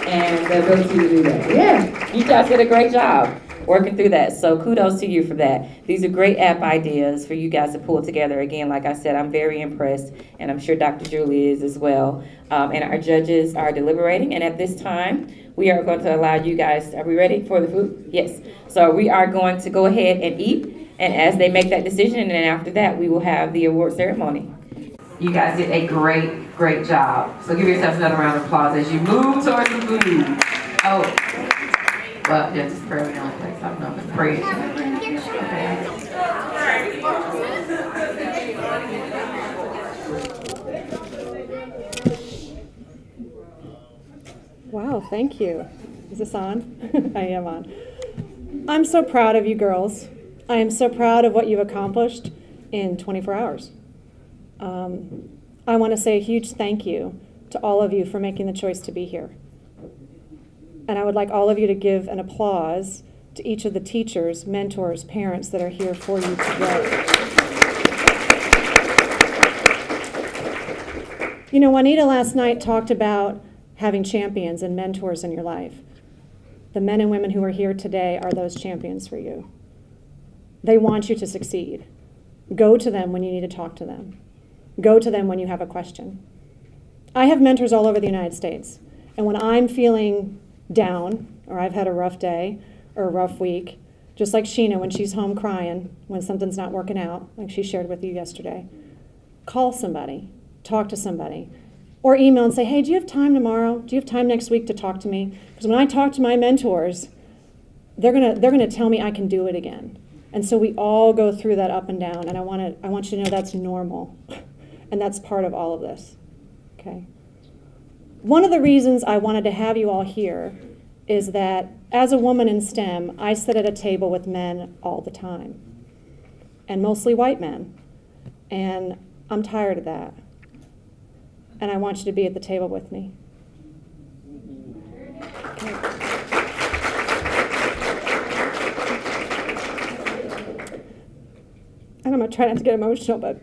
and the ability to do that. Yeah, you guys did a great job working through that. So kudos to you for that. These are great app ideas for you guys to pull together. Again, like I said, I'm very impressed, and I'm sure Dr. Julie is as well. And our judges are deliberating, and at this time, we are going to allow you guys, are we ready for the food? Yes. So we are going to go ahead and eat, and as they make that decision, and then after that, we will have the award ceremony. You guys did a great job. So give yourselves another round of applause as you move towards the food. Oh, well, yeah, just pray in your own place. I don't know if it's praise. Wow, thank you. Is this on? I am on. I'm so proud of you girls. I am so proud of what you've accomplished in 24 hours. I want to say a huge thank you to all of you for making the choice to be here. And I would like all of you to give an applause to each of the teachers, mentors, parents that are here for you today. You know, Juanita last night talked about having champions and mentors in your life. The men and women who are here today are those champions for you. They want you to succeed. Go to them when you need to talk to them. Go to them when you have a question. I have mentors all over the United States, and when I'm feeling down, or I've had a rough day, or a rough week, just like Sheena when she's home crying when something's not working out, like she shared with you yesterday, call somebody, talk to somebody, or email and say, hey, do you have time tomorrow? Do you have time next week to talk to me? Because when I talk to my mentors, they're gonna tell me I can do it again. And so we all go through that up and down, and I want you to know that's normal, and that's part of all of this, okay? One of the reasons I wanted to have you all here is that as a woman in STEM, I sit at a table with men all the time, and mostly white men, and I'm tired of that. And I want you to be at the table with me. Okay. And I'm going to try not to get emotional, but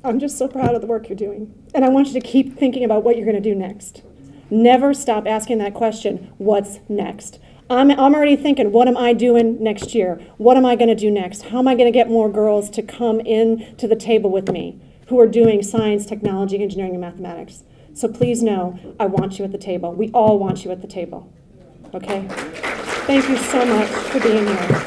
I'm just so proud of the work you're doing. And I want you to keep thinking about what you're going to do next. Never stop asking that question, what's next? I'm already thinking, what am I doing next year? What am I going to do next? How am I going to get more girls to come in to the table with me who are doing science, technology, engineering, and mathematics? So please know, I want you at the table. We all want you at the table, okay? Thank you so much for being here.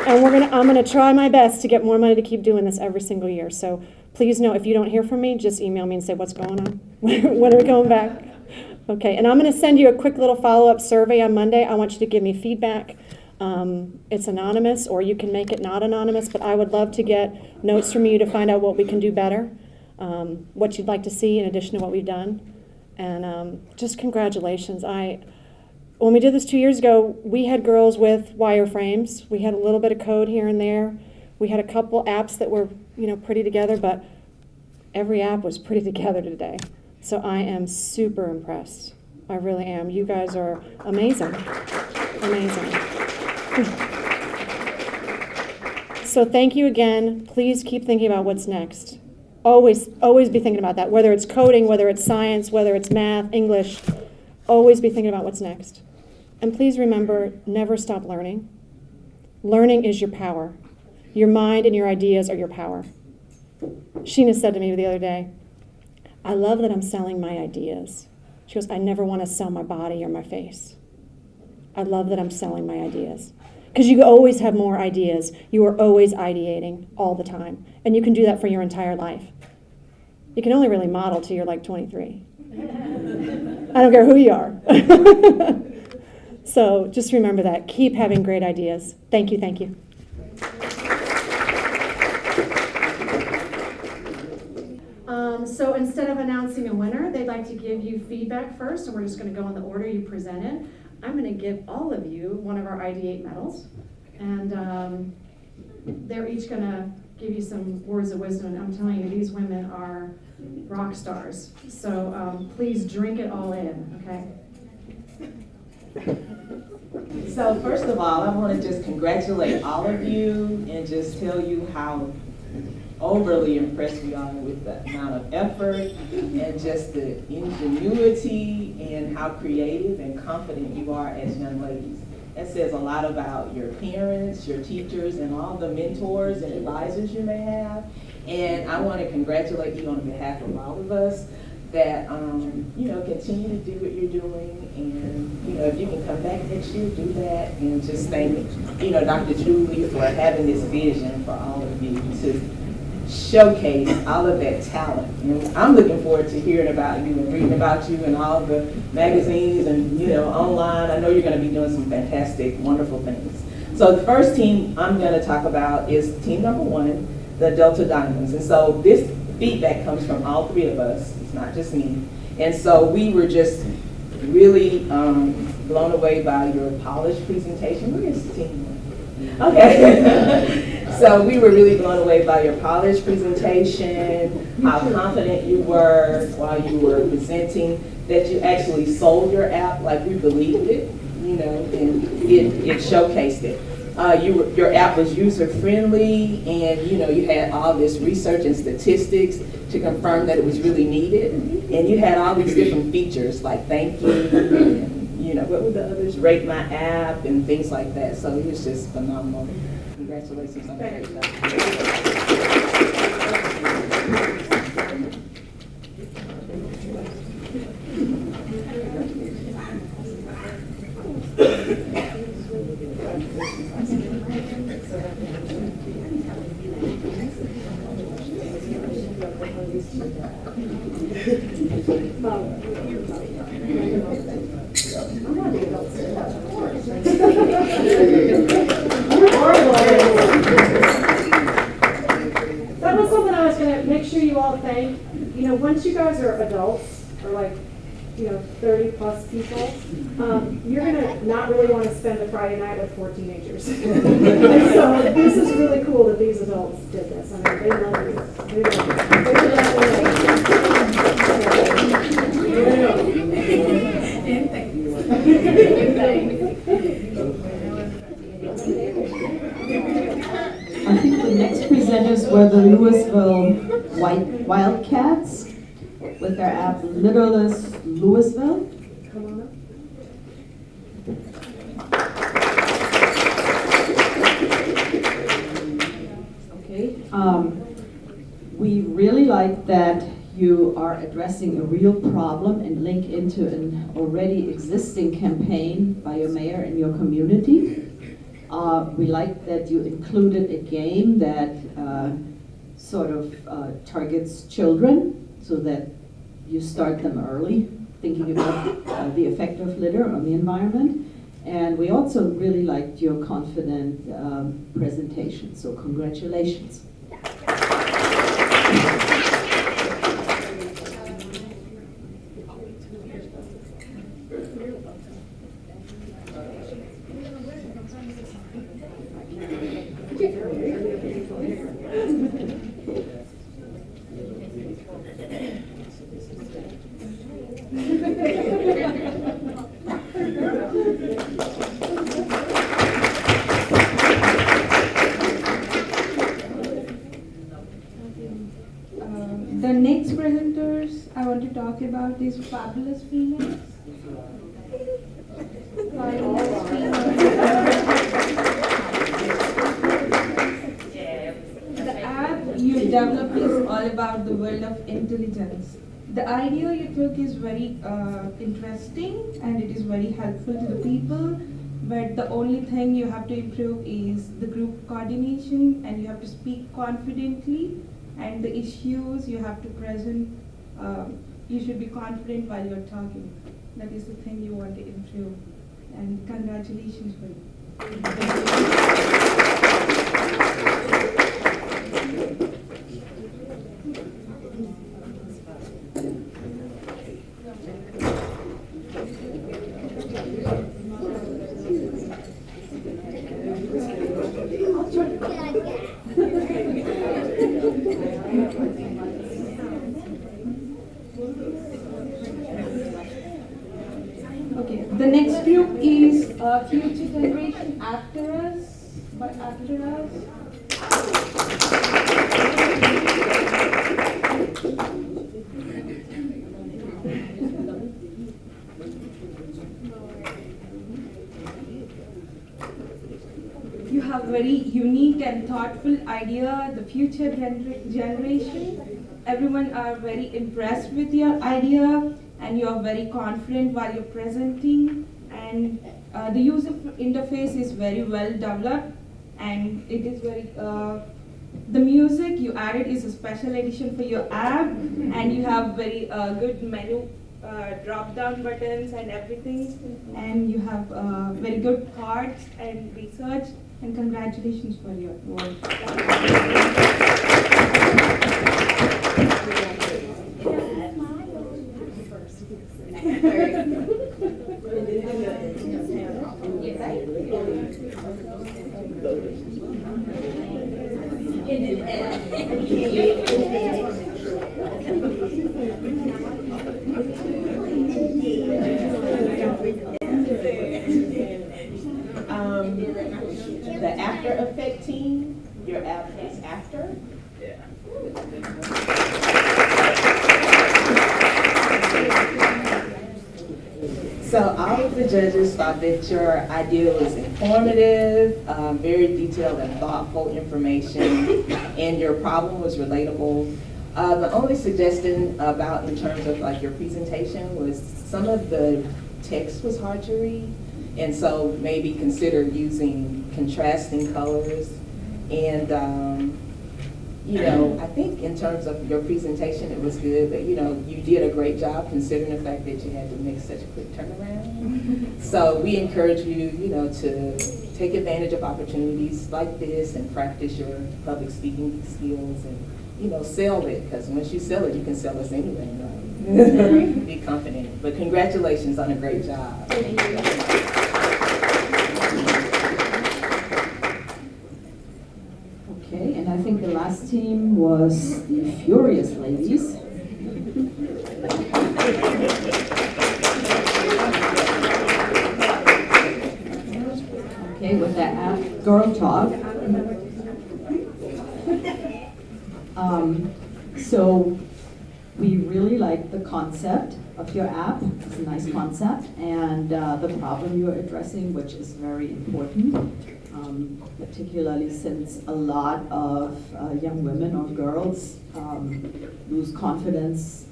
And I'm going to try my best to get more money to keep doing this every single year. So please know, if you don't hear from me, just email me and say, what's going on? When are we going back? Okay, and I'm going to send you a quick little follow-up survey on Monday. I want you to give me feedback. It's anonymous, or you can make it not anonymous, but I would love to get notes from you to find out what we can do better, what you'd like to see in addition to what we've done. And just congratulations. When we did this 2 years ago, we had girls with wireframes. We had a little bit of code here and there. We had a couple apps that were, pretty together, but every app was pretty together today. So I am super impressed. I really am. You guys are amazing. Amazing. So thank you again. Please keep thinking about what's next. Always be thinking about that. Whether it's coding, whether it's science, whether it's math, English, always be thinking about what's next. And please remember, never stop learning. Learning is your power. Your mind and your ideas are your power. Sheena said to me the other day, I love that I'm selling my ideas. She goes, I never want to sell my body or my face. I love that I'm selling my ideas. Because you always have more ideas. You are always ideating all the time. And you can do that for your entire life. You can only really model till you're like 23. I don't care who you are. So just remember that. Keep having great ideas. Thank you, thank you. So instead of announcing a winner, they'd like to give you feedback first, and we're just going to go in the order you presented. I'm going to give all of you one of our Ideate medals, and they're each going to give you some words of wisdom. And I'm telling you, these women are rock stars. So please drink it all in, okay? So first of all, I want to just congratulate all of you and just tell you how overly impressed we are with the amount of effort and just the ingenuity and how creative and confident you are as young ladies. That says a lot about your parents, your teachers, and all the mentors and advisors you may have. And I want to congratulate you on behalf of all of us that, continue to do what you're doing. And, if you can come back next year, do that. And just thank, Dr. Julie for having this vision for all of you to showcase all of that talent. And I'm looking forward to hearing about you and reading about you in all the magazines and, online. I know you're going to be doing some fantastic, wonderful things. So the first team I'm going to talk about is team number 1, the Delta Diamonds. And so this feedback comes from all 3 of us. It's not just me. And so we were just really blown away by your polished presentation. Where is team 1? Okay. So we were really blown away by your polished presentation, how confident you were while you were presenting, that you actually sold your app like we believed it, and it showcased it. Your app was user-friendly, and you had all this research and statistics to confirm that it was really needed, and you had all these different features like thank you, and what were the others? Rate my app and things like that. So it was just phenomenal. Congratulations on that. That was something I was going to make sure you all thank. Once you guys are adults, or 30 plus people, you're going to not really want to spend a Friday night with 4 teenagers. So this is really cool that these adults did this. I mean, they love you. They love you. I think the next presenters were the Louisville Wildcats with their app Littlest Louisville. Come on up. Okay. We really like that you are addressing a real problem and link into an already existing campaign by your mayor and your community. We like that you included a game that targets children so that you start them early, thinking about the effect of litter on the environment. And we also really liked your confident presentation, so congratulations. The next presenters I want to talk about is Fabulous Females. Fabulous Females. The app you developed is all about the world of intelligence. The idea you took is very interesting and it is very helpful to the people, but the only thing you have to improve is the group coordination, and you have to speak confidently, and the issues you have to present, you should be confident while you're talking. That is the thing you want to improve, and congratulations for it. Okay, the next group is Future Generation After Us, by After Us. You have very unique and thoughtful idea, the future generation. Everyone are very impressed with your idea, and you are very confident while you're presenting. And the user interface is very well developed, and it is very. The music you added is a special edition for your app, and you have very good menu drop-down buttons and everything, and you have very good cards and research, and congratulations for your work. The After Effect team, your app is after. So all of the judges thought that your idea was informative, very detailed and thoughtful information, and your problem was relatable. The only suggestion about in terms of like your presentation was some of the text was hard to read, and so maybe consider using contrasting colors. And you know, I think in terms of your presentation, it was good, but you know, you did a great job considering the fact that you had to make such a quick turnaround. So we encourage you, you know, to take advantage of opportunities like this and practice your public speaking skills and, you know, sell it, because once you sell it, you can sell us anything, right? Be confident. But congratulations on a great job. Thank you. Okay, and I think the last team was the Furious Ladies. Okay, with that app Girl Talk. So we really like the concept of your app. It's a nice concept, and the problem you're addressing, which is very important. Particularly since a lot of young women or girls lose confidence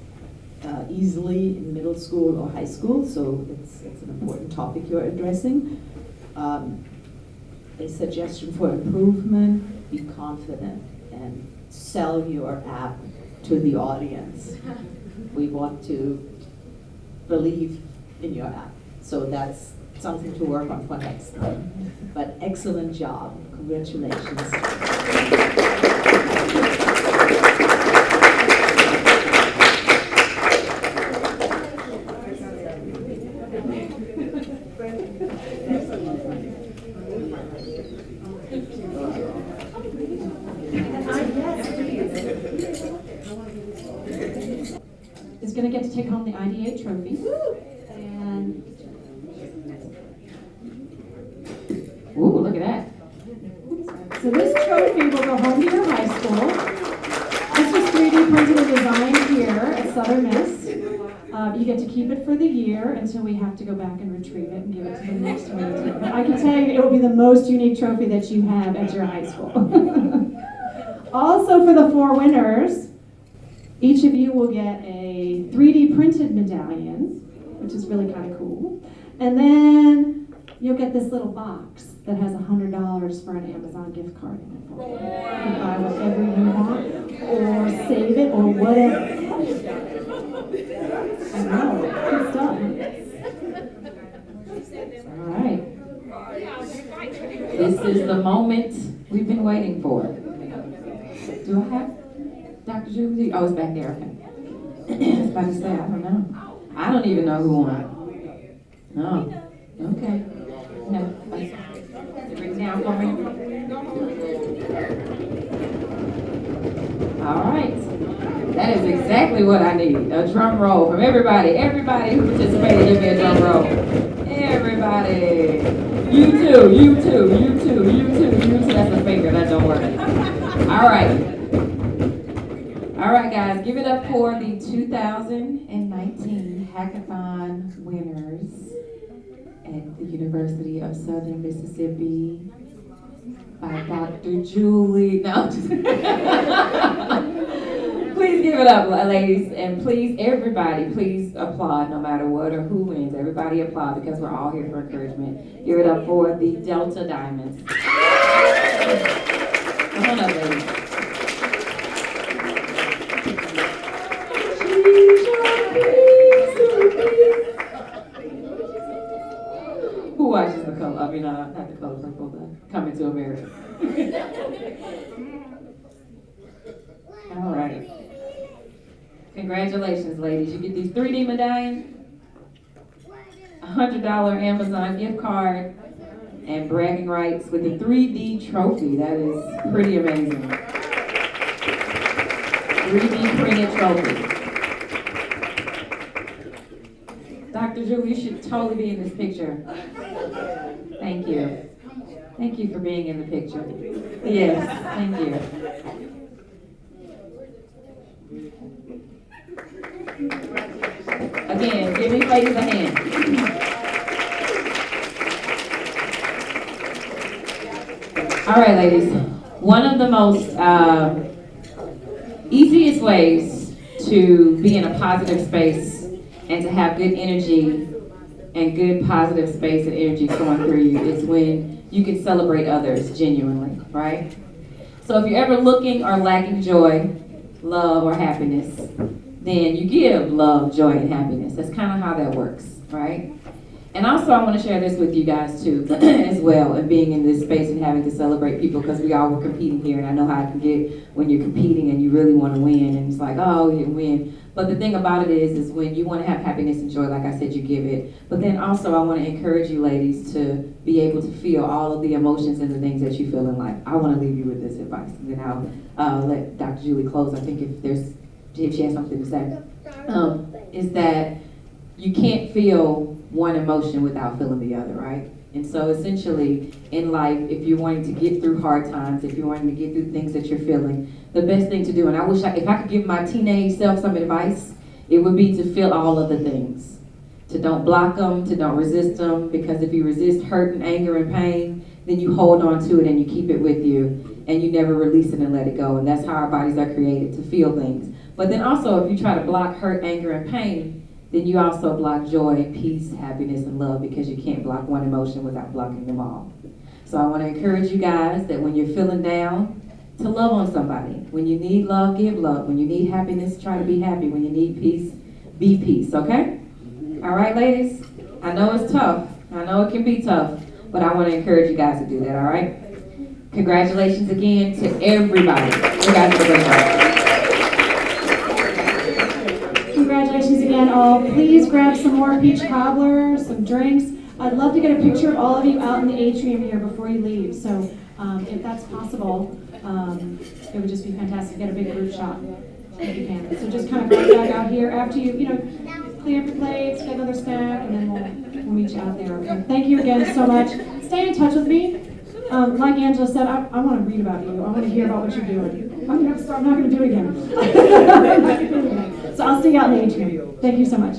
easily in middle school or high school, so it's an important topic you're addressing. A suggestion for improvement: be confident and sell your app to the audience. We want to believe in your app, so that's something to work on for next time. But excellent job. Congratulations. Is going to get to take home the IDA trophy. And ooh, look at that. So this trophy will go home to your high school. This was 3D printed and designed here at Southern Miss. You get to keep it for the year until we have to go back and retrieve it and give it to the next winning team. But I can tell you it will be the most unique trophy that you have at your high school. Also for the 4 winners, each of you will get a 3D printed medallion, which is really kind of cool. And then you'll get this little box that has $100 for an Amazon gift card in it for you. You can buy whatever you want, or save it, or whatever. I know, good stuff. All right. This is the moment we've been waiting for. Do I have Dr. Julie? Oh, it's back there. Okay. I was about to say, I don't know. I don't even know who won. No. Okay. No. Bring it down for me. All right. That is exactly what I need. A drum roll from everybody. Everybody who participated, give me a drum roll. Everybody. You too, you too, you too, you too, you too. That's a finger, that don't work. All right. All right, guys, give it up for the 2019 Hackathon winners at the University of Southern Mississippi by Dr. Julie. No, just please give it up, ladies, and please, everybody, please applaud no matter what or who wins. Everybody applaud because we're all here for encouragement. Give it up for the Delta Diamonds. Come on up, ladies. Who watches the color? I mean, not the color purple, but Coming to America. All right. Congratulations, ladies. You get these 3D medallions, $100 Amazon gift card, and bragging rights with a 3D trophy. That is pretty amazing. 3D printed trophy. Dr. Drew, you should totally be in this picture. Thank you. Thank you for being in the picture. Yes, thank you. Again, give these ladies a hand. All right, ladies. One of the most easiest ways to be in a positive space and to have good energy and good positive space and energy flowing through you is when you can celebrate others genuinely, right? So if you're ever looking or lacking joy, love, or happiness, then you give love, joy, and happiness. That's kind of how that works, right? And also I want to share this with you guys too, as well, and being in this space and having to celebrate people, because we all were competing here, and I know how it can get when you're competing and you really want to win, and it's like, oh, you win. But the thing about it is when you want to have happiness and joy, like I said, you give it. But then also I want to encourage you ladies to be able to feel all of the emotions and the things that you feel in life. I want to leave you with this advice, and then I'll let Dr. Julie close. I think if she has something to say, is that you can't feel one emotion without feeling the other, right? And so essentially in life, if you're wanting to get through hard times, if you're wanting to get through things that you're feeling, the best thing to do, and I wish if I could give my teenage self some advice, it would be to feel all of the things. To don't block them, to don't resist them, because if you resist hurt and anger and pain, then you hold on to it and you keep it with you, and you never release it and let it go. And that's how our bodies are created, to feel things. But then also, if you try to block hurt, anger, and pain, then you also block joy, peace, happiness, and love, because you can't block one emotion without blocking them all. So I want to encourage you guys that when you're feeling down, to love on somebody. When you need love, give love. When you need happiness, try to be happy. When you need peace, be peace, okay? All right, ladies? I know it's tough. I know it can be tough, but I want to encourage you guys to do that, all right? Congratulations again to everybody. You guys did a great job. Congratulations again, all. Please grab some more peach cobbler, some drinks. I'd love to get a picture of all of you out in the atrium here before you leave. So if that's possible, it would just be fantastic to get a big group shot if you can. So just kind of run back out here after you clean up your plates, get another snack, and then we'll meet you out there. Okay. Thank you again so much. Stay in touch with me. Like Angela said, I want to read about you. I want to hear about what you're doing. I'm not going to do it again. So I'll see you out in the atrium. Thank you so much.